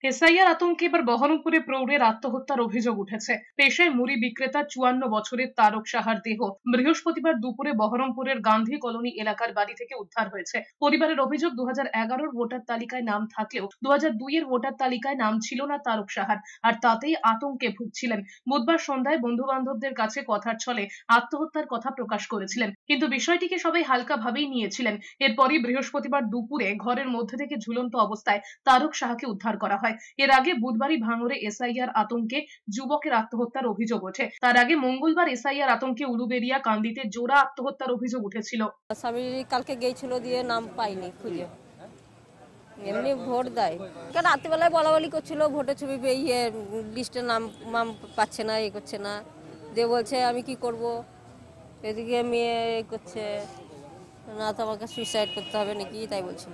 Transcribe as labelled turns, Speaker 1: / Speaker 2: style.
Speaker 1: SIR আতঙ্কে এবার বহরমপুরে প্রৌঢ়ের আত্মহত্যার অভিযোগ উঠেছে। পেশায় মুড়ি বিক্রেতা ৫৪ বছরের তারক সাহার দেহ বৃহস্পতিবার দুপুরে বহরমপুরের গান্ধী কলোনি এলাকার বাড়ি থেকে উদ্ধার হয়েছে। পরিবারের অভিযোগ ২০১১-র ভোটার তালিকায় নাম থাকলেও ২০০২-এর ভোটার তালিকায় নাম ছিল না তারক সাহার, আর তাতেই আতঙ্কে ভুগছিলেন। বুধবার সন্ধ্যায় বন্ধু বান্ধবদের কাছে কথার ছলে আত্মহত্যার কথা প্রকাশ করেছিলেন, কিন্তু বিষয়টিকে সবাই হালকাভাবেই নিয়েছিলেন। এরপরই বৃহস্পতিবার দুপুরে ঘরের মধ্যে থেকে ঝুলন্ত অবস্থায় তারক সাহাকে উদ্ধার করা হয়। এর আগে বুধবারই ভাঙড়ে এসআইআর আতঙ্কে যুবকের আত্মহত্যার অভিযোগ ওঠে। তার আগে মঙ্গলবার এসআইআর আতঙ্কে উলুবেড়িয়া কান্দিতে জোড়া আত্মহত্যার অভিযোগ উঠেছিল।
Speaker 2: স্বামী কালকে গিয়েছিল, দিয়ে নাম পাইনি খুঁজে, এমনি ভোট দেয়। রাত্রিবেলায় বলা বলি করছিল ভোটের ছবি ইয়ে লিস্টের নাম নাম পাচ্ছে না, এ করছে না, দিয়ে বলছে আমি কি করব, এদিকে মেয়ে করছে না, তো আমাকে সুইসাইড করতে হবে নাকি তাই বলছিল।